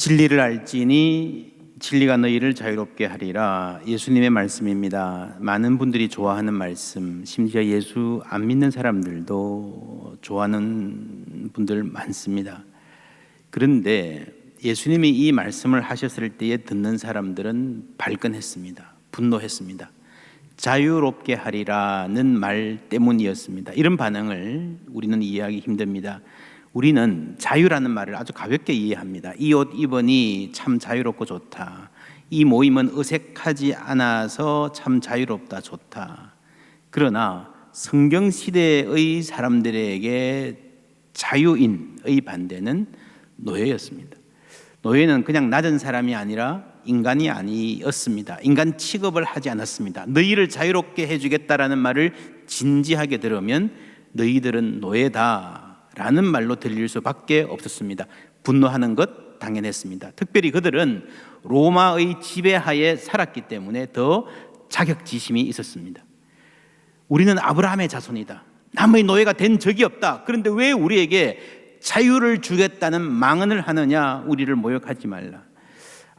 진리를 알지니 진리가 너희를 자유롭게 하리라. 예수님의 말씀입니다. 많은 분들이 좋아하는 말씀, 심지어 예수 안 믿는 사람들도 좋아하는 분들 많습니다. 그런데 예수님이 이 말씀을 하셨을 때에 듣는 사람들은 발끈했습니다. 분노했습니다. 자유롭게 하리라는 말 때문이었습니다. 이런 반응을 우리는 이해하기 힘듭니다. 우리는 자유라는 말을 아주 가볍게 이해합니다. 이 옷 입으니 참 자유롭고 좋다. 이 모임은 어색하지 않아서 참 자유롭다, 좋다. 그러나 성경 시대의 사람들에게 자유인의 반대는 노예였습니다. 노예는 그냥 낮은 사람이 아니라 인간이 아니었습니다. 인간 취급을 하지 않았습니다. 너희를 자유롭게 해주겠다라는 말을 진지하게 들으면 너희들은 노예다 라는 말로 들릴 수밖에 없었습니다. 분노하는 것 당연했습니다. 특별히 그들은 로마의 지배하에 살았기 때문에 더 자격지심이 있었습니다. 우리는 아브라함의 자손이다. 남의 노예가 된 적이 없다. 그런데 왜 우리에게 자유를 주겠다는 망언을 하느냐? 우리를 모욕하지 말라.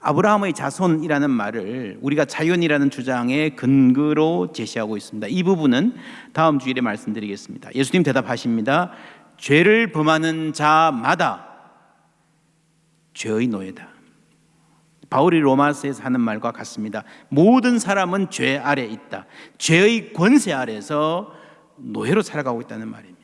아브라함의 자손이라는 말을 우리가 자연이라는 주장의 근거로 제시하고 있습니다. 이 부분은 다음 주일에 말씀드리겠습니다. 예수님 대답하십니다. 죄를 범하는 자마다 죄의 노예다. 바울이 로마서에서 하는 말과 같습니다. 모든 사람은 죄 아래 있다. 죄의 권세 아래서 노예로 살아가고 있다는 말입니다.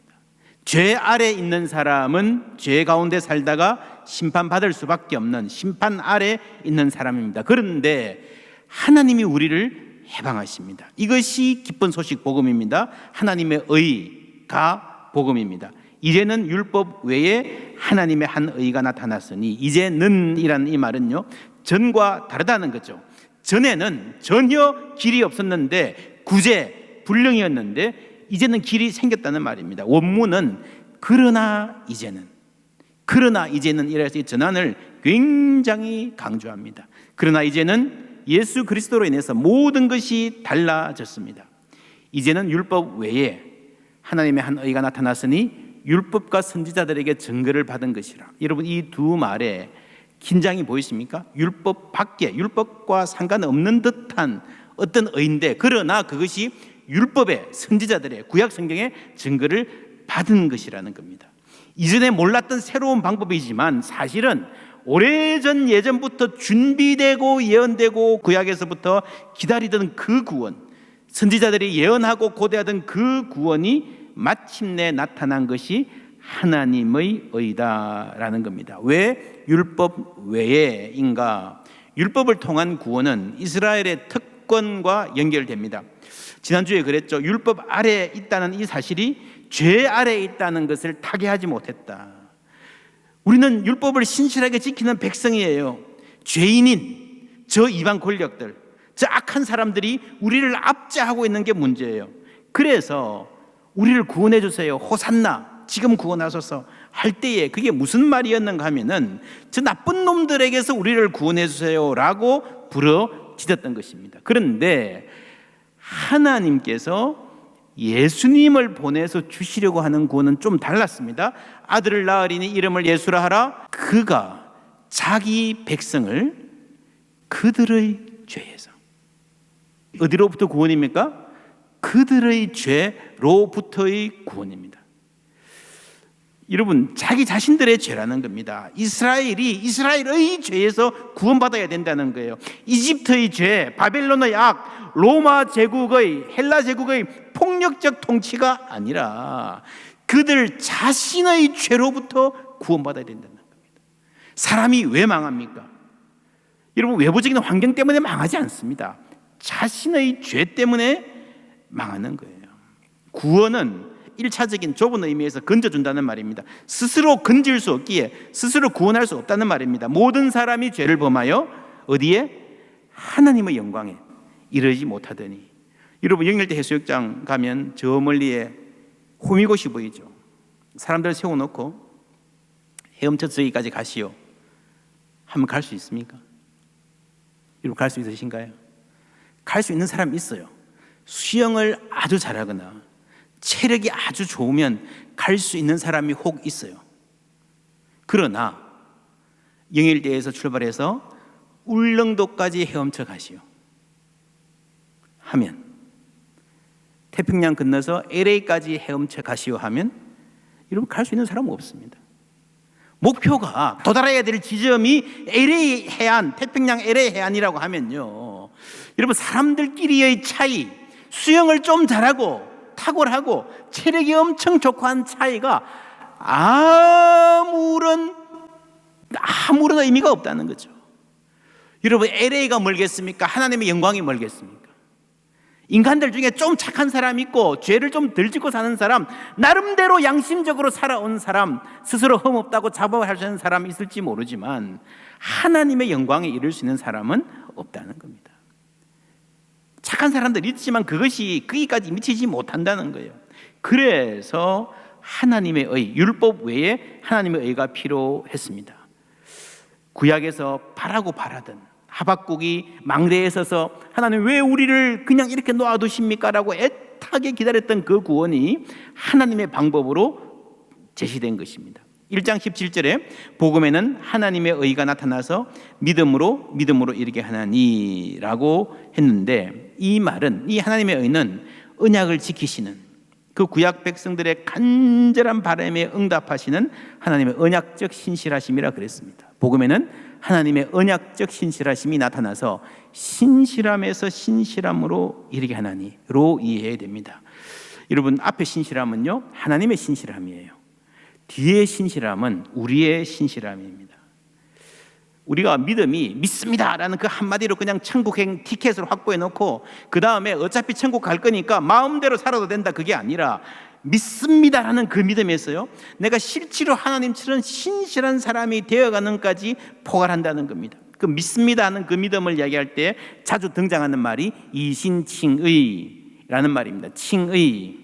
죄 아래 있는 사람은 죄 가운데 살다가 심판받을 수밖에 없는 심판 아래 있는 사람입니다. 그런데 하나님이 우리를 해방하십니다. 이것이 기쁜 소식 복음입니다. 하나님의 의가 복음입니다. 이제는 율법 외에 하나님의 한 의가 나타났으니, 이제는 이라는 이 말은요, 전과 다르다는 거죠. 전에는 전혀 길이 없었는데 구제, 불능이었는데 이제는 길이 생겼다는 말입니다. 원문은 그러나 이제는 이래서 이 전환을 굉장히 강조합니다. 그러나 이제는 예수 그리스도로 인해서 모든 것이 달라졌습니다. 이제는 율법 외에 하나님의 한 의가 나타났으니 율법과 선지자들에게 증거를 받은 것이라. 여러분, 이 두 말에 긴장이 보이십니까? 율법 밖에, 율법과 상관없는 듯한 어떤 의인데, 그러나 그것이 율법의 선지자들의 구약 성경의 증거를 받은 것이라는 겁니다. 이전에 몰랐던 새로운 방법이지만 사실은 오래전 예전부터 준비되고 예언되고 구약에서부터 기다리던 그 구원, 선지자들이 예언하고 고대하던 그 구원이 마침내 나타난 것이 하나님의 의다라는 겁니다. 왜 율법 외에인가? 율법을 통한 구원은 이스라엘의 특권과 연결됩니다. 지난주에 그랬죠. 율법 아래에 있다는 이 사실이 죄 아래에 있다는 것을 타개하지 못했다. 우리는 율법을 신실하게 지키는 백성이에요. 죄인인 저 이방 권력들, 저 악한 사람들이 우리를 압제하고 있는 게 문제예요. 그래서 우리를 구원해 주세요, 호산나, 지금 구원하소서 할 때에 그게 무슨 말이었는가 하면은 저 나쁜 놈들에게서 우리를 구원해 주세요 라고 부르짖었던 것입니다. 그런데 하나님께서 예수님을 보내서 주시려고 하는 구원은 좀 달랐습니다. 아들을 낳으리니 이름을 예수라 하라. 그가 자기 백성을 그들의 죄에서, 어디로부터 구원입니까? 그들의 죄로부터의 구원입니다. 여러분, 자기 자신들의 죄라는 겁니다. 이스라엘의 죄에서 구원받아야 된다는 거예요. 이집트의 죄, 바벨론의 악, 로마 제국의, 헬라 제국의 폭력적 통치가 아니라 그들 자신의 죄로부터 구원받아야 된다는 겁니다. 사람이 왜 망합니까? 여러분, 외부적인 환경 때문에 망하지 않습니다. 자신의 죄 때문에 망하는 거예요. 구원은 1차적인 좁은 의미에서 건져준다는 말입니다. 스스로 건질 수 없기에 스스로 구원할 수 없다는 말입니다. 모든 사람이 죄를 범하여 어디에? 하나님의 영광에 이르지 못하더니. 여러분, 영일대 해수욕장 가면 저 멀리에 호미곶이 보이죠. 사람들을 세워놓고 헤엄쳐 저기까지 가시오 하면 갈 수 있습니까? 여러분, 갈 수 있으신가요? 갈 수 있는 사람이 있어요. 수영을 아주 잘하거나 체력이 아주 좋으면 갈 수 있는 사람이 혹 있어요. 그러나 영일대에서 출발해서 울릉도까지 헤엄쳐 가시오 하면, 태평양 건너서 LA까지 헤엄쳐 가시오 하면 여러분 갈 수 있는 사람은 없습니다. 목표가 도달해야 될 지점이 LA 해안, 태평양 LA 해안이라고 하면요, 여러분 사람들끼리의 차이, 수영을 좀 잘하고 탁월하고 체력이 엄청 좋고 한 차이가 아무런 의미가 없다는 거죠. 여러분 LA가 멀겠습니까? 하나님의 영광이 멀겠습니까? 인간들 중에 좀 착한 사람 있고 죄를 좀 덜 짓고 사는 사람, 나름대로 양심적으로 살아온 사람, 스스로 흠없다고 자부할 수 있는 사람이 있을지 모르지만 하나님의 영광에 이를 수 있는 사람은 없다는 겁니다. 착한 사람들 있지만 그것이 거기까지 미치지 못한다는 거예요. 그래서 하나님의 의, 율법 외에 하나님의 의가 필요했습니다. 구약에서 바라고 바라던 하박국이 망대에 서서 하나님 왜 우리를 그냥 이렇게 놓아두십니까? 라고 애타게 기다렸던 그 구원이 하나님의 방법으로 제시된 것입니다. 1장 17절에 복음에는 하나님의 의가 나타나서 믿음으로 이르게 하나니라고 했는데, 이 말은, 이 하나님의 의는 언약을 지키시는 그 구약 백성들의 간절한 바람에 응답하시는 하나님의 언약적 신실하심이라 그랬습니다. 복음에는 하나님의 언약적 신실하심이 나타나서 신실함에서 신실함으로 이르게 하나니로 이해해야 됩니다. 여러분 앞에 신실함은요 하나님의 신실함이에요. 뒤에 신실함은 우리의 신실함입니다. 우리가 믿음이 믿습니다라는 그 한마디로 그냥 천국행 티켓을 확보해 놓고 그 다음에 어차피 천국 갈 거니까 마음대로 살아도 된다, 그게 아니라 믿습니다라는 그 믿음에서요 내가 실제로 하나님처럼 신실한 사람이 되어가는까지 포괄한다는 겁니다. 그 믿습니다 하는 그 믿음을 이야기할 때 자주 등장하는 말이 이신칭의라는 말입니다. 칭의,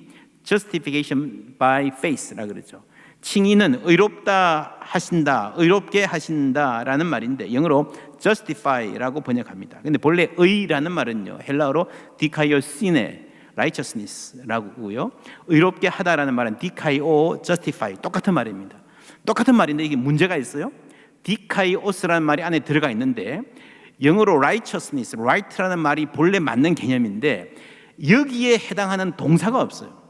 justification by faith라 그러죠. 칭의는 의롭다 하신다, 의롭게 하신다라는 말인데 영어로 justify라고 번역합니다. 근데 본래 의라는 말은요 헬라어로 디카이오시네 righteousness라고요. 의롭게 하다라는 말은 디카이오 justify, 똑같은 말입니다. 똑같은 말인데 이게 문제가 있어요. 디카이오스라는 말이 안에 들어가 있는데 영어로 righteousness, right라는 말이 본래 맞는 개념인데 여기에 해당하는 동사가 없어요.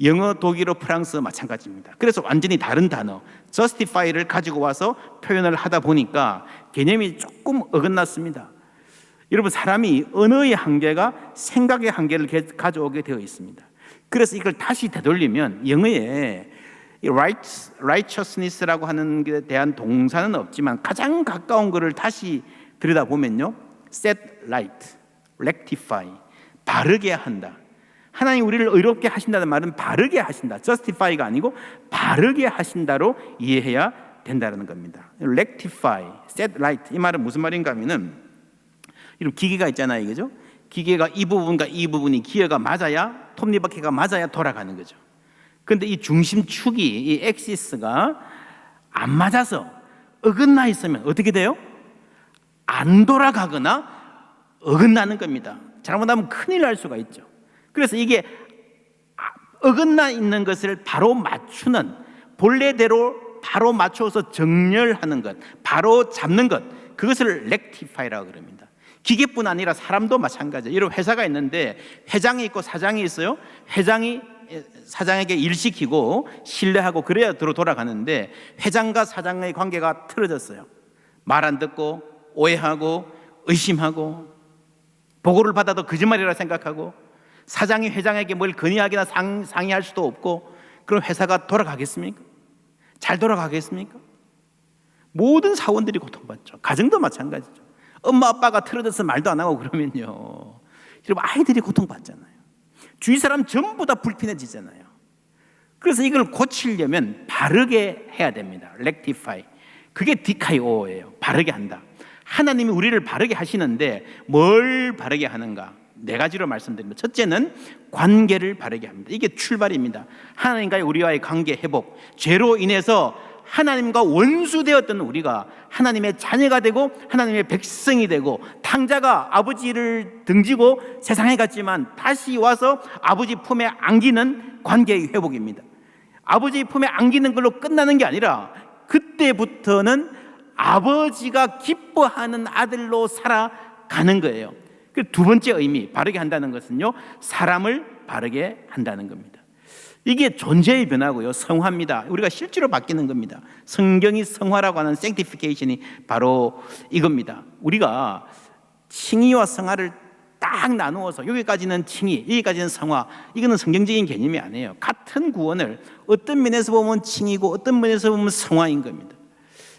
영어, 독일어, 프랑스 마찬가지입니다. 그래서 완전히 다른 단어 justify를 가지고 와서 표현을 하다 보니까 개념이 조금 어긋났습니다. 여러분 사람이 언어의 한계가 생각의 한계를 가져오게 되어 있습니다. 그래서 이걸 다시 되돌리면 영어에 righteousness라고 하는 것에 대한 동사는 없지만 가장 가까운 것을 다시 들여다보면요 set right, rectify, 바르게 한다. 하나님 우리를 의롭게 하신다는 말은 바르게 하신다, justify가 아니고 바르게 하신다로 이해해야 된다는 겁니다. rectify, set right, 이 말은 무슨 말인가 하면은 이런 기계가 있잖아요, 그죠? 기계가 이 부분과 이 부분이 기어가 맞아야, 톱니바퀴가 맞아야 돌아가는 거죠. 그런데 이 중심축이, 이 엑시스가 안 맞아서 어긋나 있으면 어떻게 돼요? 안 돌아가거나 어긋나는 겁니다. 잘못하면 큰일 날 수가 있죠. 그래서 이게 어긋나 있는 것을 바로 맞추는, 본래대로 바로 맞춰서 정렬하는 것, 바로 잡는 것, 그것을 렉티파이라고 그럽니다. 기계뿐 아니라 사람도 마찬가지예요. 여러분 회사가 있는데 회장이 있고 사장이 있어요. 회장이 사장에게 일 시키고 신뢰하고 그래야 돌아가는데 회장과 사장의 관계가 틀어졌어요. 말 안 듣고 오해하고 의심하고 보고를 받아도 거짓말이라 생각하고 사장이 회장에게 뭘 건의하기나 상의할 수도 없고, 그럼 회사가 돌아가겠습니까? 잘 돌아가겠습니까? 모든 사원들이 고통받죠. 가정도 마찬가지죠. 엄마 아빠가 틀어져서 말도 안 하고 그러면요 여러분 아이들이 고통받잖아요. 주위 사람 전부 다 불편해지잖아요. 그래서 이걸 고치려면 바르게 해야 됩니다. rectify. 그게 디카이오예요. 바르게 한다. 하나님이 우리를 바르게 하시는데 뭘 바르게 하는가? 네 가지로 말씀드립니다. 첫째는 관계를 바르게 합니다. 이게 출발입니다. 하나님과의 우리와의 관계 회복. 죄로 인해서 하나님과 원수되었던 우리가 하나님의 자녀가 되고 하나님의 백성이 되고, 탕자가 아버지를 등지고 세상에 갔지만 다시 와서 아버지 품에 안기는 관계의 회복입니다. 아버지 품에 안기는 걸로 끝나는 게 아니라 그때부터는 아버지가 기뻐하는 아들로 살아가는 거예요. 그 두 번째 의미, 바르게 한다는 것은요, 사람을 바르게 한다는 겁니다. 이게 존재의 변화고요, 성화입니다. 우리가 실제로 바뀌는 겁니다. 성경이 성화라고 하는 sanctification이 바로 이겁니다. 우리가 칭의와 성화를 딱 나누어서 여기까지는 칭의, 여기까지는 성화, 이거는 성경적인 개념이 아니에요. 같은 구원을 어떤 면에서 보면 칭의고 어떤 면에서 보면 성화인 겁니다.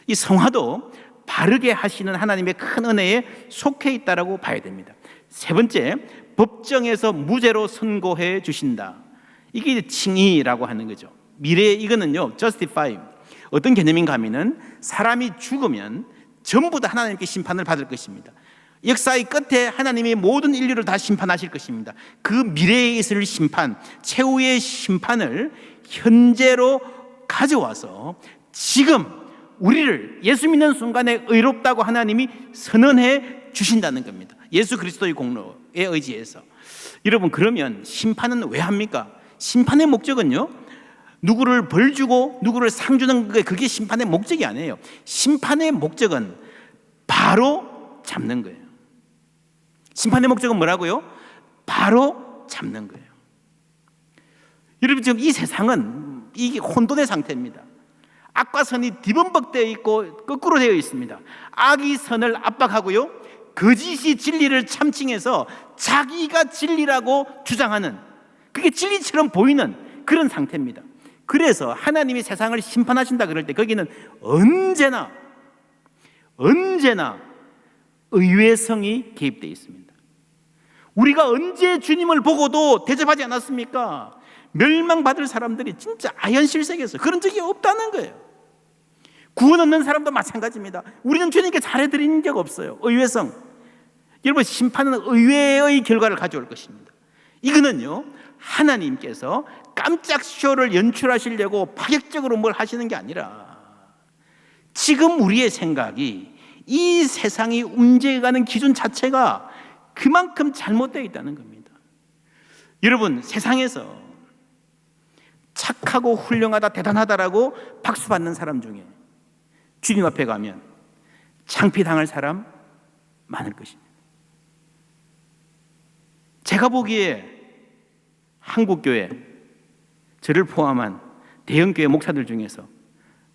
이 성화도 바르게 하시는 하나님의 큰 은혜에 속해 있다라고 봐야 됩니다. 세 번째, 법정에서 무죄로 선고해 주신다. 이게 칭의라고 하는 거죠. 미래에 이거는요, justify. 어떤 개념인가 하면은 사람이 죽으면 전부 다 하나님께 심판을 받을 것입니다. 역사의 끝에 하나님이 모든 인류를 다 심판하실 것입니다. 그 미래에 있을 심판, 최후의 심판을 현재로 가져와서 지금 우리를 예수 믿는 순간에 의롭다고 하나님이 선언해 주신다는 겁니다. 예수 그리스도의 공로에 의지해서. 여러분, 그러면 심판은 왜 합니까? 심판의 목적은요, 누구를 벌 주고 누구를 상 주는 게 그게 심판의 목적이 아니에요. 심판의 목적은 바로 잡는 거예요. 심판의 목적은 뭐라고요? 바로 잡는 거예요. 여러분, 지금 이 세상은 이게 혼돈의 상태입니다. 악과 선이 뒤범벅되어 있고 거꾸로 되어 있습니다. 악이 선을 압박하고요, 거짓이 진리를 참칭해서 자기가 진리라고 주장하는, 그게 진리처럼 보이는 그런 상태입니다. 그래서 하나님이 세상을 심판하신다 그럴 때 거기는 언제나 의외성이 개입되어 있습니다. 우리가 언제 주님을 보고도 대접하지 않았습니까? 멸망받을 사람들이 진짜 아현실색에서 그런 적이 없다는 거예요. 구원 얻는 사람도 마찬가지입니다. 우리는 주님께 잘해드린 적 없어요. 의외성. 여러분, 심판은 의외의 결과를 가져올 것입니다. 이거는요, 하나님께서 깜짝 쇼를 연출하시려고 파격적으로 뭘 하시는 게 아니라 지금 우리의 생각이 이 세상이 움직여가는 기준 자체가 그만큼 잘못되어 있다는 겁니다. 여러분, 세상에서 착하고 훌륭하다, 대단하다라고 박수 받는 사람 중에 주님 앞에 가면 창피당할 사람 많을 것입니다. 제가 보기에 한국교회, 저를 포함한 대형교회 목사들 중에서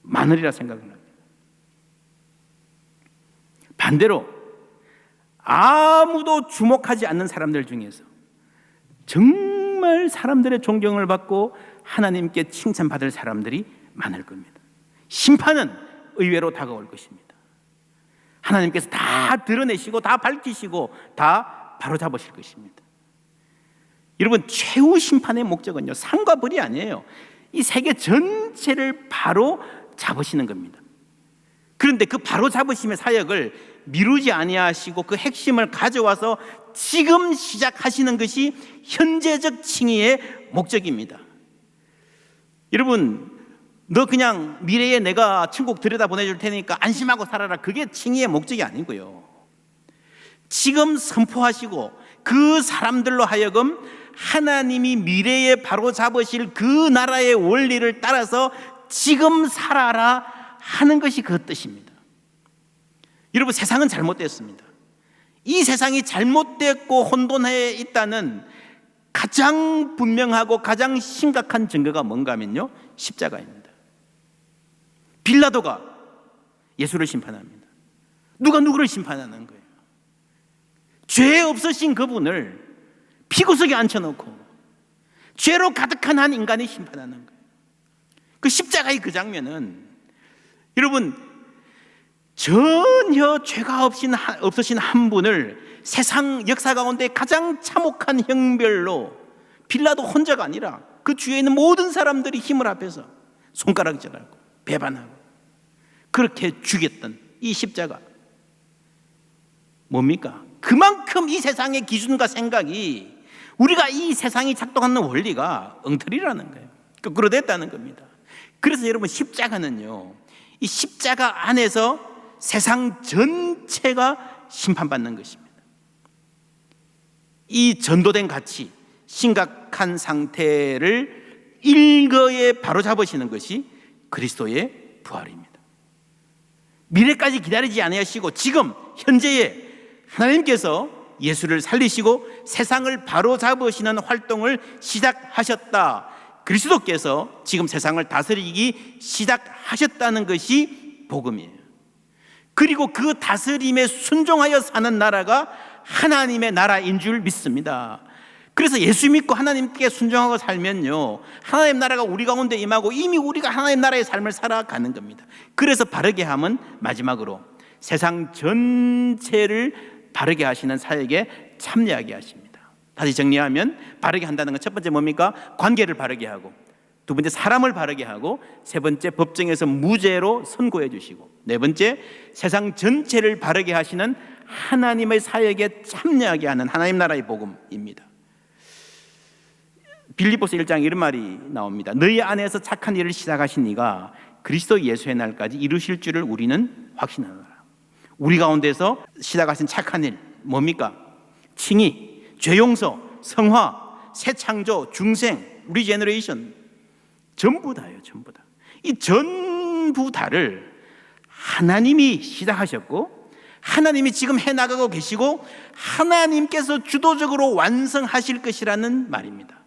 많으리라 생각을 합니다. 반대로 아무도 주목하지 않는 사람들 중에서 정말 사람들의 존경을 받고 하나님께 칭찬받을 사람들이 많을 겁니다. 심판은 의외로 다가올 것입니다. 하나님께서 다 드러내시고 다 밝히시고 다 바로잡으실 것입니다. 여러분, 최후 심판의 목적은요, 상과 벌이 아니에요. 이 세계 전체를 바로 잡으시는 겁니다. 그런데 그 바로 잡으심의 사역을 미루지 아니하시고 그 핵심을 가져와서 지금 시작하시는 것이 현재적 칭의의 목적입니다. 여러분, 너 그냥 미래에 내가 천국 들여다 보내줄 테니까 안심하고 살아라, 그게 칭의의 목적이 아니고요, 지금 선포하시고 그 사람들로 하여금 하나님이 미래에 바로 잡으실 그 나라의 원리를 따라서 지금 살아라 하는 것이 그 뜻입니다. 여러분, 세상은 잘못됐습니다. 이 세상이 잘못됐고 혼돈해 있다는 가장 분명하고 가장 심각한 증거가 뭔가 하면요, 십자가입니다. 빌라도가 예수를 심판합니다. 누가 누구를 심판하는 거예요? 죄 없으신 그분을 피구석에 앉혀놓고 죄로 가득한 한 인간이 심판하는 거예요. 그 십자가의 그 장면은 여러분, 전혀 죄가 없으신 한 분을 세상 역사 가운데 가장 참혹한 형별로 빌라도 혼자가 아니라 그 주위에 있는 모든 사람들이 힘을 합해서 손가락질하고 배반하고 그렇게 죽였던 이 십자가, 뭡니까? 그만큼 이 세상의 기준과 생각이, 우리가 이 세상이 작동하는 원리가 엉터리라는 거예요. 거꾸로 됐다는 겁니다. 그래서 여러분, 십자가는요, 이 십자가 안에서 세상 전체가 심판받는 것입니다. 이 전도된 가치, 심각한 상태를 일거에 바로잡으시는 것이 그리스도의 부활입니다. 미래까지 기다리지 아니하시고 지금 현재에 하나님께서 예수를 살리시고 세상을 바로잡으시는 활동을 시작하셨다. 그리스도께서 지금 세상을 다스리기 시작하셨다는 것이 복음이에요. 그리고 그 다스림에 순종하여 사는 나라가 하나님의 나라인 줄 믿습니다. 그래서 예수 믿고 하나님께 순종하고 살면요, 하나님 나라가 우리 가운데 임하고 이미 우리가 하나님 나라의 삶을 살아가는 겁니다. 그래서 바르게 함은 마지막으로 세상 전체를 바르게 하시는 사역에 참여하게 하십니다. 다시 정리하면 바르게 한다는 건 첫 번째 뭡니까? 관계를 바르게 하고, 두 번째 사람을 바르게 하고, 세 번째 법정에서 무죄로 선고해 주시고, 네 번째 세상 전체를 바르게 하시는 하나님의 사역에 참여하게 하는 하나님 나라의 복음입니다. 빌립보서 1장에 이런 말이 나옵니다. 너희 안에서 착한 일을 시작하신 이가 그리스도 예수의 날까지 이루실 줄을 우리는 확신하노라. 우리 가운데서 시작하신 착한 일 뭡니까? 칭의, 죄용서, 성화, 새 창조, 중생, 리제너레이션, 전부 다예요. 전부 다. 이 전부 다를 하나님이 시작하셨고 하나님이 지금 해나가고 계시고 하나님께서 주도적으로 완성하실 것이라는 말입니다.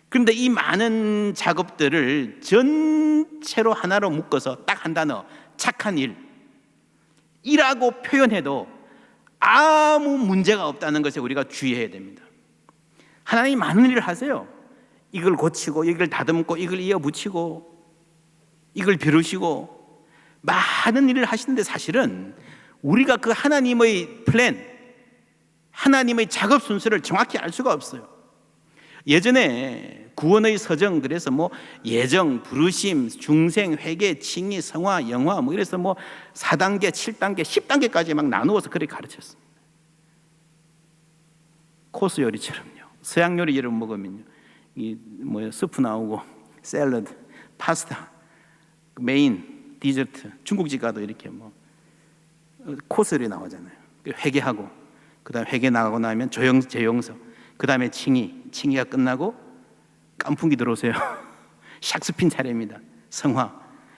그런데 이 많은 작업들을 전체로 하나로 묶어서 딱 한 단어, 착한 일이라고 표현해도 아무 문제가 없다는 것에 우리가 주의해야 됩니다. 하나님이 많은 일을 하세요. 이걸 고치고 이걸 다듬고 이걸 이어붙이고 이걸 비루시고 많은 일을 하시는데 사실은 우리가 그 하나님의 플랜, 하나님의 작업 순서를 정확히 알 수가 없어요. 예전에 구원의 서정, 그래서 뭐 예정, 부르심, 중생, 회개, 칭의, 성화, 영화 뭐 이래서 뭐 4단계, 7단계, 10단계까지 막 나누어서 그렇게 가르쳤습니다. 코스 요리처럼요. 서양 요리 여러분 먹으면요, 이 뭐야, 스프 나오고 샐러드, 파스타, 메인, 디저트. 중국집 가도 이렇게 뭐 코스 요리 나오잖아요. 회개하고 그다음에 회개 나가고 나면 재용서, 그다음에 칭의가 끝나고 깐풍기 들어오세요. 샥스핀 차례입니다. 성화.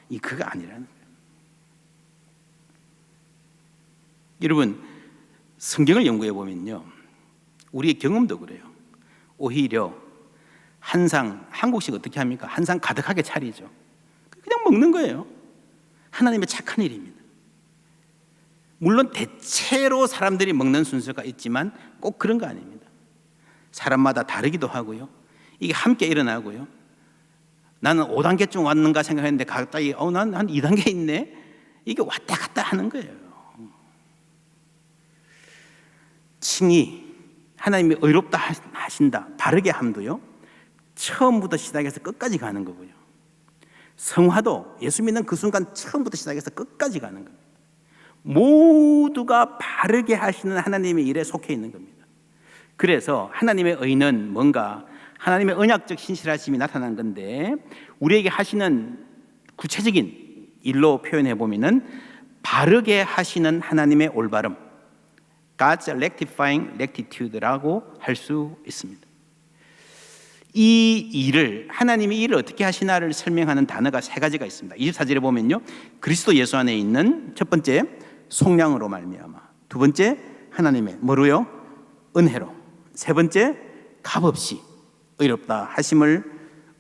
이 그거 아니라는 거예요. 여러분, 성경을 연구해 보면요, 우리의 경험도 그래요. 오히려 한상, 한국식 어떻게 합니까? 한상 가득하게 차리죠. 그냥 먹는 거예요. 하나님의 착한 일입니다. 물론 대체로 사람들이 먹는 순서가 있지만 꼭 그런 거 아닙니다. 사람마다 다르기도 하고요. 이게 함께 일어나고요. 나는 5단계쯤 왔는가 생각했는데 갑자기 난 한 2단계 있네. 이게 왔다 갔다 하는 거예요. 칭의, 하나님이 의롭다 하신다, 바르게 함도요, 처음부터 시작해서 끝까지 가는 거고요. 성화도 예수 믿는 그 순간 처음부터 시작해서 끝까지 가는 겁니다. 모두가 바르게 하시는 하나님의 일에 속해 있는 겁니다. 그래서 하나님의 의는 뭔가 하나님의 언약적 신실하심이 나타난 건데, 우리에게 하시는 구체적인 일로 표현해 보면은 바르게 하시는 하나님의 올바름, God's rectifying rectitude라고 할 수 있습니다. 이 일을, 하나님이 일을 어떻게 하시나를 설명하는 단어가 세 가지가 있습니다. 24절에 보면요, 그리스도 예수 안에 있는 첫 번째 속량으로 말미암아, 두 번째 하나님의 뭐로요? 은혜로, 세 번째 값없이 의롭다 하심을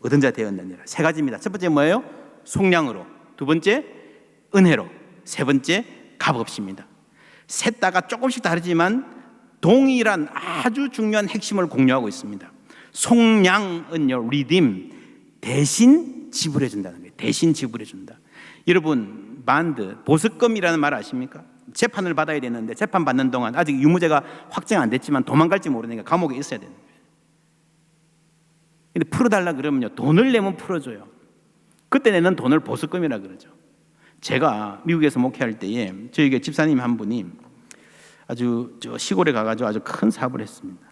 얻은 자 되었느니라. 세 가지입니다. 첫 번째 뭐예요? 속량으로, 두 번째 은혜로, 세 번째 값없이입니다. 셋 다가 조금씩 다르지만 동일한 아주 중요한 핵심을 공유하고 있습니다. 속량은요, redeem, 대신 지불해 준다는 거예요. 대신 지불해 준다. 여러분, 반드, 보석금이라는 말 아십니까? 재판을 받아야 되는데 재판 받는 동안 아직 유무죄가 확정 안 됐지만 도망갈지 모르니까 감옥에 있어야 되는 거예요. 근데 풀어달라 그러면요, 돈을 내면 풀어줘요. 그때 내는 돈을 보석금이라 그러죠. 제가 미국에서 목회할 때에 저에게 집사님 한 분이 아주 저 시골에 가가지고 아주 큰 사업을 했습니다.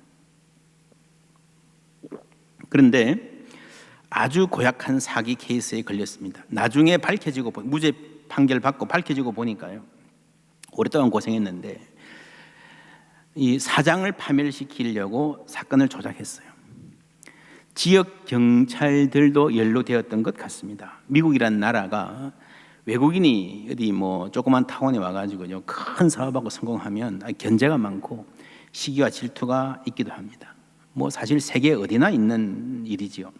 그런데 아주 고약한 사기 케이스에 걸렸습니다. 나중에 밝혀지고, 무죄 판결 받고 밝혀지고 보니까요, 오랫동안 고생했는데 이 사장을 파멸시키려고 사건을 조작했어요. 지역 경찰들도 연루되었던 것 같습니다. 미국이라는 나라가 외국인이 어디 뭐 조그만 타운에 와가지고요 큰 사업하고 성공하면 견제가 많고 시기와 질투가 있기도 합니다. 뭐 사실 세계 어디나 있는 일이지요.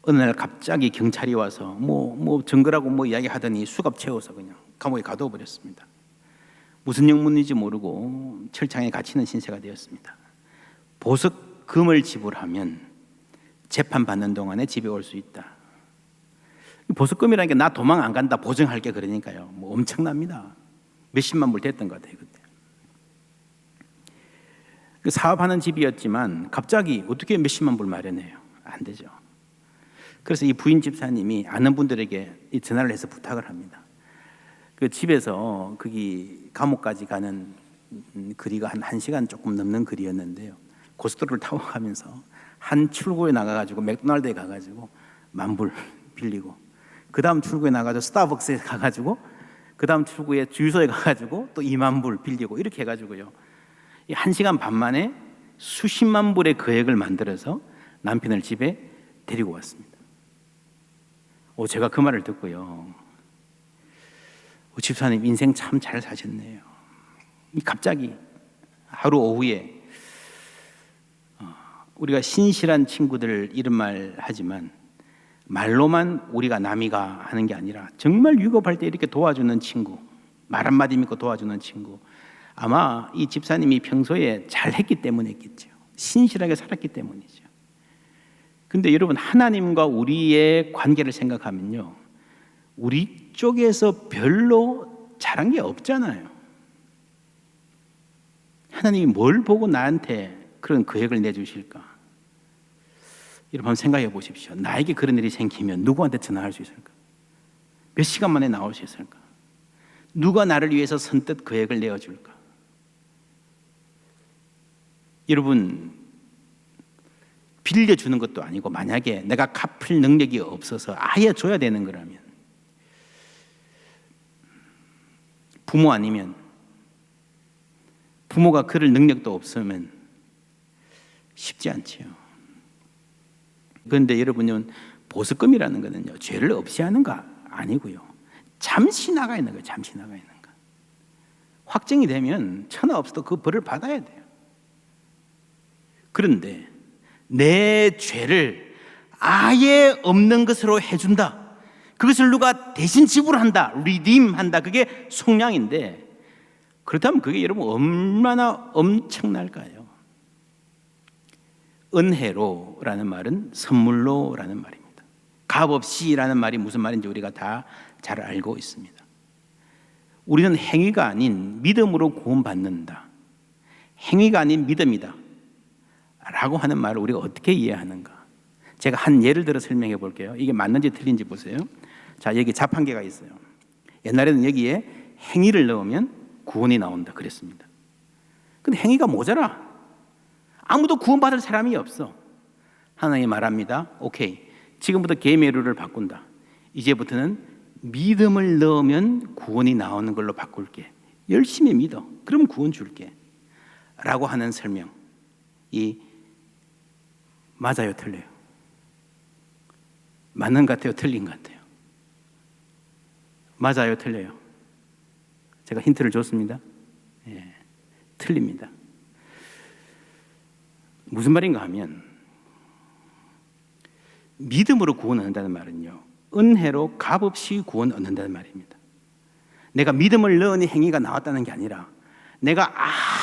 어느 날 갑자기 경찰이 와서 뭐 증거라고 뭐 이야기하더니 수갑 채워서 그냥 감옥에 가둬 버렸습니다. 무슨 영문인지 모르고 철창에 갇히는 신세가 되었습니다. 보석금을 지불하면 재판 받는 동안에 집에 올 수 있다. 보석금이라는 게 나 도망 안 간다 보증할게 그러니까요. 뭐 엄청납니다. 몇십만 불 됐던 것 같아요 그때. 사업하는 집이었지만 갑자기 어떻게 몇십만 불 마련해요? 안 되죠. 그래서 이 부인 집사님이 아는 분들에게 전화를 해서 부탁을 합니다. 그 집에서 거기 감옥까지 가는 거리가 한 1시간 조금 넘는 거리였는데요. 고속도로를 타고 가면서 한 출구에 나가가지고 맥도날드에 가가지고 10,000불 빌리고, 그 다음 출구에 나가서 스타벅스에 가가지고, 그 다음 출구에 주유소에 가가지고 또 20,000불 빌리고, 이렇게 해가지고요 1시간 반 만에 수십만 불의 거액을 만들어서 남편을 집에 데리고 왔습니다. 제가 그 말을 듣고요, 집사님 인생 참 잘 사셨네요. 갑자기 하루 오후에 우리가 신실한 친구들 이런 말 하지만 말로만 우리가 남이가 하는 게 아니라 정말 위급할 때 이렇게 도와주는 친구, 말 한마디 믿고 도와주는 친구, 아마 이 집사님이 평소에 잘했기 때문이겠죠. 신실하게 살았기 때문이죠. 근데 여러분, 하나님과 우리의 관계를 생각하면요, 우리 쪽에서 별로 잘한 게 없잖아요. 하나님이 뭘 보고 나한테 그런 계획을 내주실까? 여러분 한번 생각해 보십시오. 나에게 그런 일이 생기면 누구한테 전화할 수 있을까? 몇 시간 만에 나올 수 있을까? 누가 나를 위해서 선뜻 계획을 내어줄까? 여러분, 빌려주는 것도 아니고 만약에 내가 갚을 능력이 없어서 아예 줘야 되는 거라면, 부모 아니면 부모가 그럴 능력도 없으면 쉽지 않지요. 그런데 여러분은 보석금이라는 거는요, 죄를 없이 하는 거 아니고요, 잠시 나가 있는 거예요. 잠시 나가 있는 거. 확정이 되면 천하 없어도 그 벌을 받아야 돼요. 그런데 내 죄를 아예 없는 것으로 해준다, 그것을 누가 대신 지불한다, 리딤한다, 그게 속량인데, 그렇다면 그게 여러분 얼마나 엄청날까요? 은혜로라는 말은 선물로라는 말입니다. 값없이라는 말이 무슨 말인지 우리가 다 잘 알고 있습니다. 우리는 행위가 아닌 믿음으로 구원받는다, 행위가 아닌 믿음이다 라고 하는 말을 우리가 어떻게 이해하는가? 제가 한 예를 들어 설명해 볼게요. 이게 맞는지 틀린지 보세요. 자, 여기 자판기가 있어요. 옛날에는 여기에 행위를 넣으면 구원이 나온다 그랬습니다. 근데 행위가 모자라. 아무도 구원받을 사람이 없어. 하나님이 말합니다. 오케이, 지금부터 계매료를 바꾼다. 이제부터는 믿음을 넣으면 구원이 나오는 걸로 바꿀게. 열심히 믿어. 그럼 구원 줄게 라고 하는 설명, 이 맞아요, 틀려요? 맞는 것 같아요, 틀린 것 같아요? 맞아요, 틀려요? 제가 힌트를 줬습니다. 예, 틀립니다. 무슨 말인가 하면, 믿음으로 구원 얻는다는 말은요, 은혜로 값없이 구원 얻는다는 말입니다. 내가 믿음을 넣으니 행위가 나왔다는 게 아니라, 내가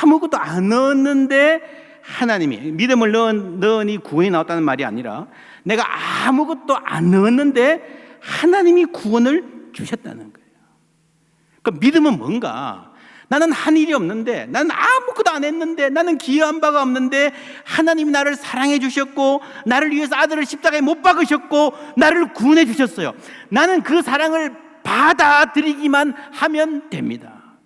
아무것도 안 넣었는데 하나님이, 믿음을 넣으니 구원이 나왔다는 말이 아니라, 내가 아무것도 안 넣었는데 하나님이 구원을 주셨다는 거예요. 그러니까 믿음은 뭔가, 나는 한 일이 없는데, 나는 아무것도 안 했는데, 나는 기여한 바가 없는데 하나님이 나를 사랑해 주셨고, 나를 위해서 아들을 십자가에 못 박으셨고 나를 구원해 주셨어요. 나는 그 사랑을 받아들이기만 하면 됩니다.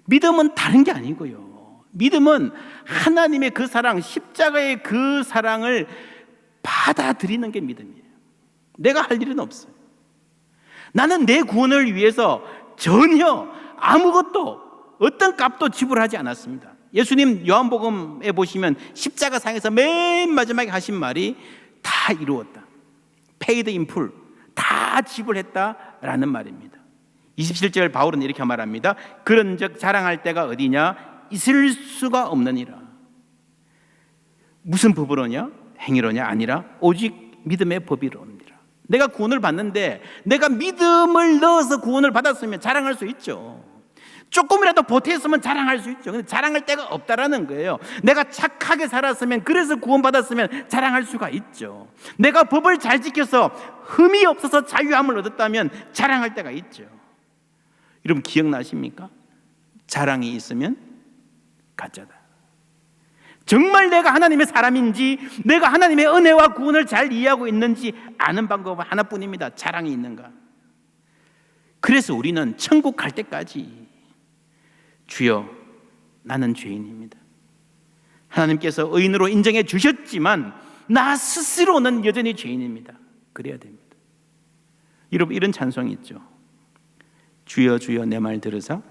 믿음은 다른 게 아니고요, 믿음은 하나님의 그 사랑, 십자가의 그 사랑을 받아들이는 게 믿음이에요. 내가 할 일은 없어요. 나는 내 구원을 위해서 전혀 아무것도, 어떤 값도 지불하지 않았습니다. 예수님 요한복음에 보시면 십자가상에서 맨 마지막에 하신 말이 다 이루었다, paid in full, 다 지불했다 라는 말입니다. 27절 바울은 이렇게 말합니다. 그런즉 자랑할 때가 어디냐? 있을 수가 없느니라. 무슨 법으로냐? 행위로냐? 아니라 오직 믿음의 법이로니라. 내가 구원을 받는데 내가 믿음을 넣어서 구원을 받았으면 자랑할 수 있죠. 조금이라도 보태었으면 자랑할 수 있죠. 근데 자랑할 데가 없다라는 거예요. 내가 착하게 살았으면, 그래서 구원받았으면 자랑할 수가 있죠. 내가 법을 잘 지켜서 흠이 없어서 자유함을 얻었다면 자랑할 데가 있죠. 여러분 기억나십니까? 자랑이 있으면 가짜다. 정말 내가 하나님의 사람인지, 내가 하나님의 은혜와 구원을 잘 이해하고 있는지 아는 방법은 하나뿐입니다. 자랑이 있는가. 그래서 우리는 천국 갈 때까지 주여 나는 죄인입니다, 하나님께서 의인으로 인정해 주셨지만 나 스스로는 여전히 죄인입니다, 그래야 됩니다. 여러분 이런 찬송이 있죠. 주여 주여 내 말 들으사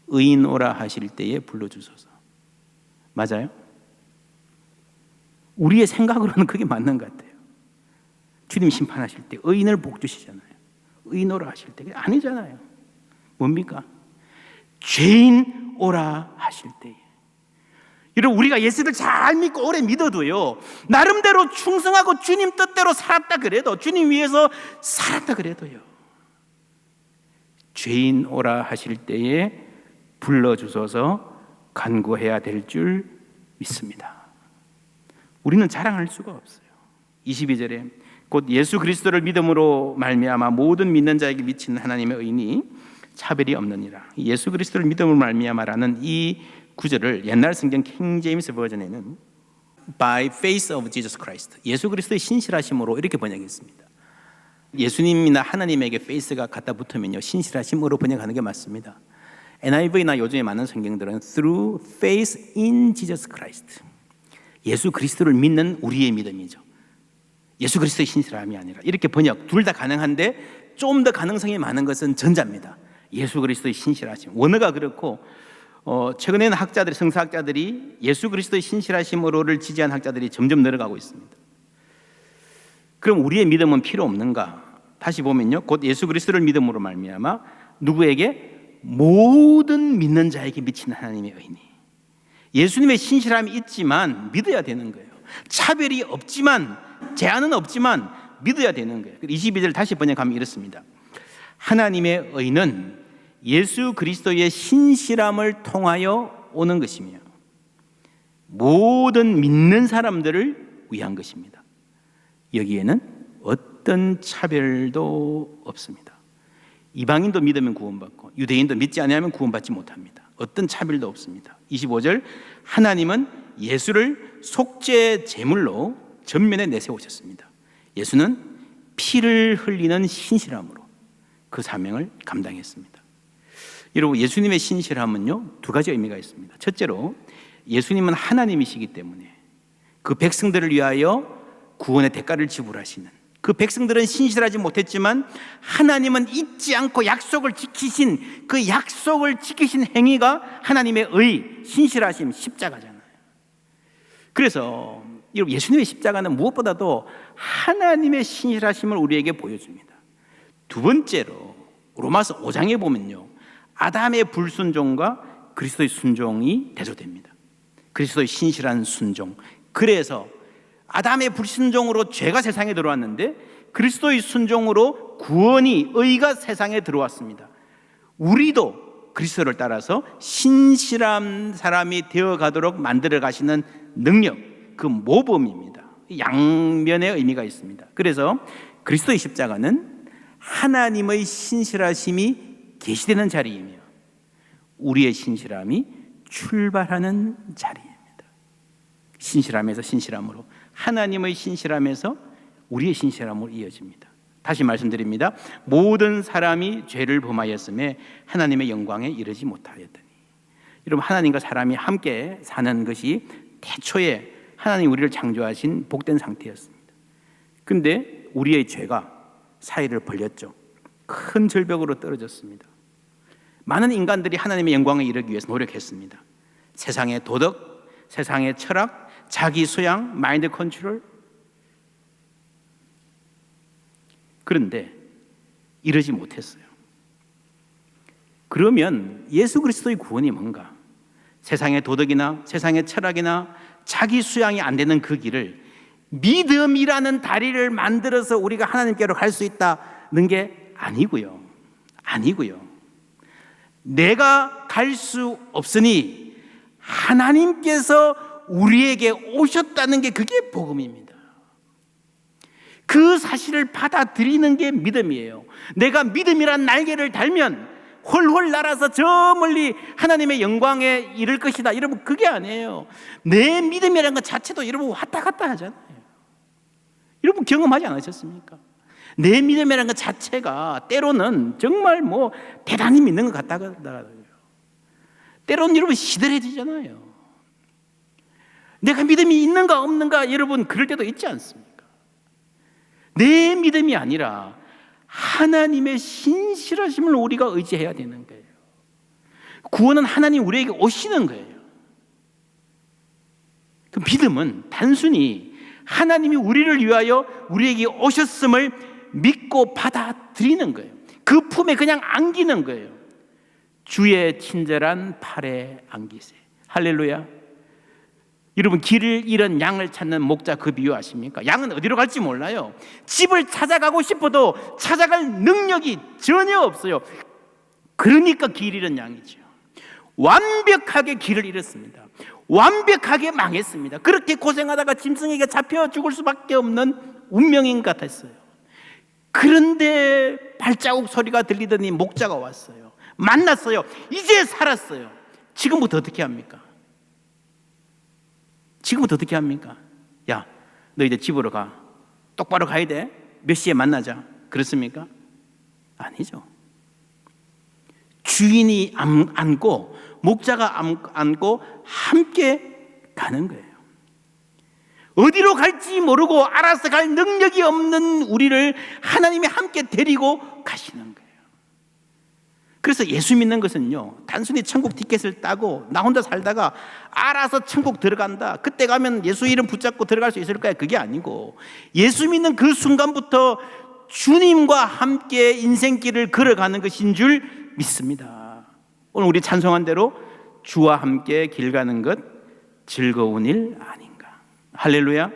의인 오라 하실 때에 불러주소서. 맞아요? 우리의 생각으로는 그게 맞는 것 같아요. 주님 심판하실 때 의인을 복 주시잖아요. 의인 오라 하실 때 아니잖아요. 뭡니까? 죄인 오라 하실 때에. 여러분 우리가 예수를 잘 믿고 오래 믿어도요, 나름대로 충성하고 주님 뜻대로 살았다 그래도, 주님 위해서 살았다 그래도요, 죄인 오라 하실 때에 불러주소서 간구해야 될 줄 믿습니다. 우리는 자랑할 수가 없어요. 22절에 곧 예수 그리스도를 믿음으로 말미암아 모든 믿는 자에게 미친 하나님의 의인이 차별이 없느니라. 예수 그리스도를 믿음으로 말미암아라는 이 구절을 옛날 성경 킹 제임스 버전에는 By faith of Jesus Christ, 예수 그리스도의 신실하심으로 이렇게 번역했습니다. 예수님이나 하나님에게 faith가 갖다 붙으면요, 신실하심으로 번역하는 게 맞습니다. NIV나 요즘에 많은 성경들은 Through faith in Jesus Christ, 예수 그리스도를 믿는 우리의 믿음이죠. 예수 그리스도의 신실함이 아니라, 이렇게 번역 둘 다 가능한데 좀 더 가능성이 많은 것은 전자입니다. 예수 그리스도의 신실하심. 원어가 그렇고 최근에는 학자들이, 성서학자들이 예수 그리스도의 신실하심으로를 지지한 학자들이 점점 늘어가고 있습니다. 그럼 우리의 믿음은 필요 없는가? 다시 보면요, 곧 예수 그리스도를 믿음으로 말미암아 누구에게? 모든 믿는 자에게 미친 하나님의 의인이. 예수님의 신실함이 있지만 믿어야 되는 거예요. 차별이 없지만, 제한은 없지만 믿어야 되는 거예요. 22절 다시 번역하면 이렇습니다. 하나님의 의는 예수 그리스도의 신실함을 통하여 오는 것이며 모든 믿는 사람들을 위한 것입니다. 여기에는 어떤 차별도 없습니다. 이방인도 믿으면 구원받고 유대인도 믿지 않으면 구원받지 못합니다. 어떤 차별도 없습니다. 25절 하나님은 예수를 속죄 제물로 전면에 내세우셨습니다. 예수는 피를 흘리는 신실함으로 그 사명을 감당했습니다. 여러분 예수님의 신실함은요, 두 가지 의미가 있습니다. 첫째로 예수님은 하나님이시기 때문에 그 백성들을 위하여 구원의 대가를 지불하시는, 그 백성들은 신실하지 못했지만 하나님은 잊지 않고 약속을 지키신, 그 약속을 지키신 행위가 하나님의 의, 신실하심, 십자가잖아요. 그래서 여러분 예수님의 십자가는 무엇보다도 하나님의 신실하심을 우리에게 보여줍니다. 두 번째로 로마서 5장에 보면요, 아담의 불순종과 그리스도의 순종이 대조됩니다. 그리스도의 신실한 순종. 그래서 아담의 불순종으로 죄가 세상에 들어왔는데 그리스도의 순종으로 구원이, 의가 세상에 들어왔습니다. 우리도 그리스도를 따라서 신실한 사람이 되어가도록 만들어 가시는 능력, 그 모범입니다. 양면의 의미가 있습니다. 그래서 그리스도의 십자가는 하나님의 신실하심이 계시되는 자리이며 우리의 신실함이 출발하는 자리입니다. 신실함에서 신실함으로, 하나님의 신실함에서 우리의 신실함으로 이어집니다. 다시 말씀드립니다. 모든 사람이 죄를 범하였음에 하나님의 영광에 이르지 못하였더니. 여러분 하나님과 사람이 함께 사는 것이 태초에 하나님 우리를 창조하신 복된 상태였습니다. 그런데 우리의 죄가 사이를 벌렸죠. 큰 절벽으로 떨어졌습니다. 많은 인간들이 하나님의 영광에 이르기 위해서 노력했습니다. 세상의 도덕, 세상의 철학, 자기 소양, 마인드 컨트롤. 그런데 이러지 못했어요. 그러면 예수 그리스도의 구원이 뭔가? 세상의 도덕이나 세상의 철학이나 자기 수양이 안 되는 그 길을 믿음이라는 다리를 만들어서 우리가 하나님께로 갈 수 있다는 게 아니고요. 내가 갈 수 없으니 하나님께서 우리에게 오셨다는 게 그게 복음입니다. 그 사실을 받아들이는 게 믿음이에요. 내가 믿음이란 날개를 달면 훨훨 날아서 저 멀리 하나님의 영광에 이를 것이다. 여러분, 그게 아니에요. 내 믿음이라는 것 자체도 여러분 왔다 갔다 하잖아요. 여러분 경험하지 않으셨습니까? 내 믿음이라는 것 자체가 때로는 정말 뭐 대단히 믿는 것 같다가 때로는 여러분 시들해지잖아요. 내가 믿음이 있는가 없는가 여러분 그럴 때도 있지 않습니까? 내 믿음이 아니라 하나님의 신실하심을 우리가 의지해야 되는 거예요. 구원은 하나님 우리에게 오시는 거예요. 그 믿음은 단순히 하나님이 우리를 위하여 우리에게 오셨음을 믿고 받아들이는 거예요. 그 품에 그냥 안기는 거예요. 주의 친절한 팔에 안기세. 할렐루야. 여러분, 길을 잃은 양을 찾는 목자 그 비유 아십니까? 양은 어디로 갈지 몰라요. 집을 찾아가고 싶어도 찾아갈 능력이 전혀 없어요. 그러니까 길 잃은 양이죠. 완벽하게 길을 잃었습니다. 완벽하게 망했습니다. 그렇게 고생하다가 짐승에게 잡혀 죽을 수밖에 없는 운명인 것 같았어요. 그런데 발자국 소리가 들리더니 목자가 왔어요. 만났어요. 이제 살았어요. 지금부터 어떻게 합니까? 야, 너 이제 집으로 가. 똑바로 가야 돼. 몇 시에 만나자. 그렇습니까? 아니죠. 주인이 안고 목자가 안고 함께 가는 거예요. 어디로 갈지 모르고 알아서 갈 능력이 없는 우리를 하나님이 함께 데리고 가시는 거예요. 그래서 예수 믿는 것은요, 단순히 천국 티켓을 따고 나 혼자 살다가 알아서 천국 들어간다, 그때 가면 예수 이름 붙잡고 들어갈 수 있을 거야, 그게 아니고 예수 믿는 그 순간부터 주님과 함께 인생길을 걸어가는 것인 줄 믿습니다. 오늘 우리 찬송한 대로 주와 함께 길 가는 것 즐거운 일 아닌가. 할렐루야.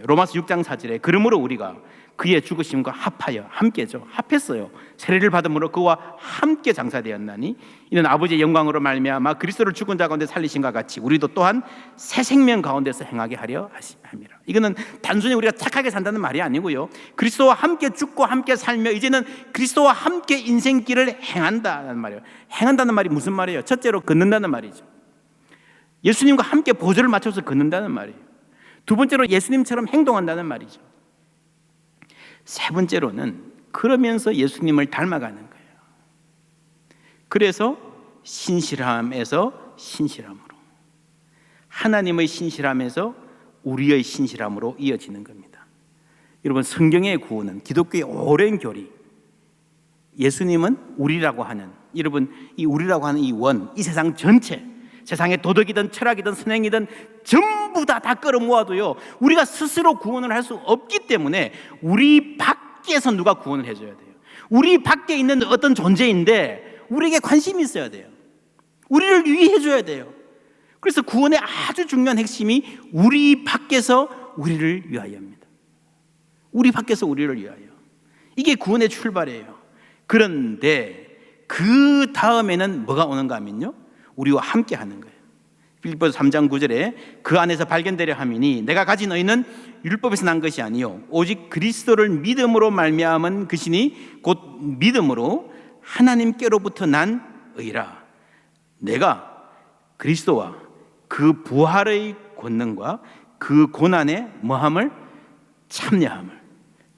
로마서 6장 4절에 그러므로 우리가 그의 죽으심과 합하여, 함께죠, 합했어요. 세례를 받음으로 그와 함께 장사되었나니 이는 아버지의 영광으로 말미암아 그리스도를 죽은 자 가운데 살리신과 같이 우리도 또한 새 생명 가운데서 행하게 하려 하심이라. 이거는 단순히 우리가 착하게 산다는 말이 아니고요, 그리스도와 함께 죽고 함께 살며 이제는 그리스도와 함께 인생길을 행한다는 말이에요. 행한다는 말이 무슨 말이에요? 첫째로 걷는다는 말이죠. 예수님과 함께 보조를 맞춰서 걷는다는 말이에요. 두 번째로 예수님처럼 행동한다는 말이죠. 세 번째로는 그러면서 예수님을 닮아가는 거예요. 그래서 신실함에서 신실함으로, 하나님의 신실함에서 우리의 신실함으로 이어지는 겁니다. 여러분, 성경의 구원은 기독교의 오랜 교리, 예수님은 우리라고 하는, 여러분 이 우리라고 하는 이 원, 이 세상 전체, 세상의 도덕이든 철학이든 선행이든 전부 다 끌어모아도요, 우리가 스스로 구원을 할 수 없기 때문에 우리 밖에서 누가 구원을 해줘야 돼요. 우리 밖에 있는 어떤 존재인데 우리에게 관심이 있어야 돼요. 우리를 위해 줘야 돼요. 그래서 구원의 아주 중요한 핵심이 우리 밖에서 우리를 위하여입니다. 우리 밖에서 우리를 위하여. 이게 구원의 출발이에요. 그런데 그 다음에는 뭐가 오는가 하면요, 우리와 함께 하는 거예요. 빌립보서 3장 9절에 그 안에서 발견되려 함이니 내가 가진 의는 율법에서 난 것이 아니요 오직 그리스도를 믿음으로 말미암은 것이니 곧 믿음으로 하나님께로부터 난 의라. 내가 그리스도와 그 부활의 권능과 그 고난의 뭐함을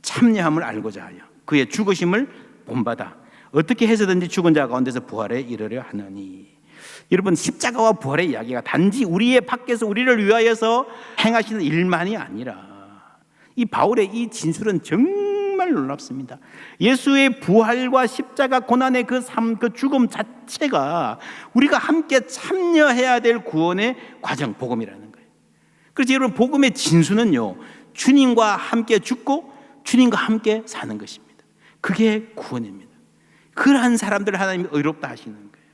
참여함을 알고자 하여 그의 죽으심을 본받아 어떻게 해서든지 죽은 자 가운데서 부활에 이르려 하느니. 여러분, 십자가와 부활의 이야기가 단지 우리의 밖에서 우리를 위하여서 행하시는 일만이 아니라, 이 바울의 이 진술은 정말 놀랍습니다. 예수의 부활과 십자가 고난의 그 삶, 그 죽음 자체가 우리가 함께 참여해야 될 구원의 과정, 복음이라는 거예요. 그래서 여러분, 복음의 진수는요, 주님과 함께 죽고 주님과 함께 사는 것입니다. 그게 구원입니다. 그러한 사람들을 하나님이 의롭다 하시는 거예요.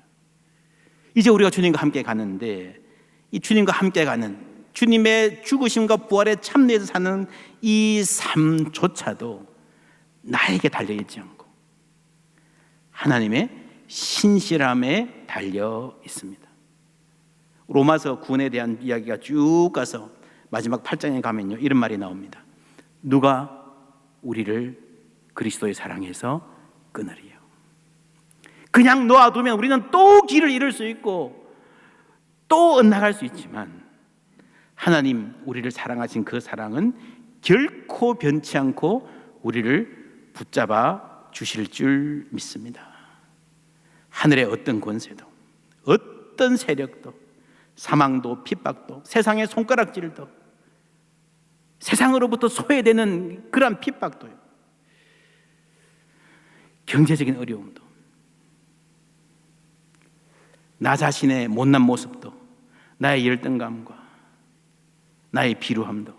이제 우리가 주님과 함께 가는데, 이 주님과 함께 가는 주님의 죽으심과 부활의 참내에서 사는 이 삶조차도 나에게 달려있지 않고 하나님의 신실함에 달려 있습니다. 로마서 구원에 대한 이야기가 쭉 가서 마지막 8장에 가면요, 이런 말이 나옵니다. 누가 우리를 그리스도의 사랑에서 끊으리요. 그냥 놓아두면 우리는 또 길을 잃을 수 있고 또 엇나갈 수 있지만, 하나님 우리를 사랑하신 그 사랑은 결코 변치 않고 우리를 붙잡아 주실 줄 믿습니다. 하늘의 어떤 권세도, 어떤 세력도, 사망도, 핍박도, 세상의 손가락질도, 세상으로부터 소외되는 그러한 핍박도요, 경제적인 어려움도, 나 자신의 못난 모습도, 나의 열등감과 나의 비루함도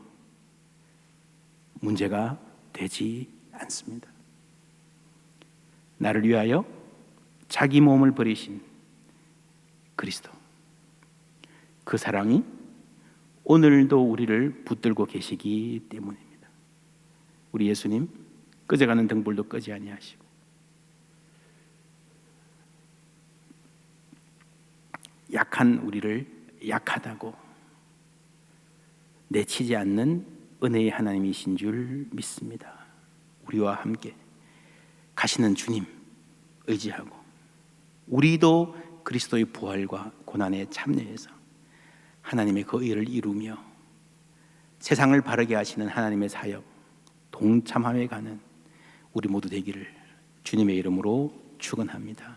문제가 되지 않습니다. 나를 위하여 자기 몸을 버리신 그리스도, 그 사랑이 오늘도 우리를 붙들고 계시기 때문입니다. 우리 예수님 꺼져가는 등불도 끄지 아니하시고 약한 우리를 약하다고 내치지 않는 은혜의 하나님이신 줄 믿습니다. 우리와 함께 가시는 주님 의지하고, 우리도 그리스도의 부활과 고난의 참여에서 하나님의 그 의를 이루며 세상을 바르게 하시는 하나님의 사역 동참하며 가는 우리 모두 되기를 주님의 이름으로 축원합니다.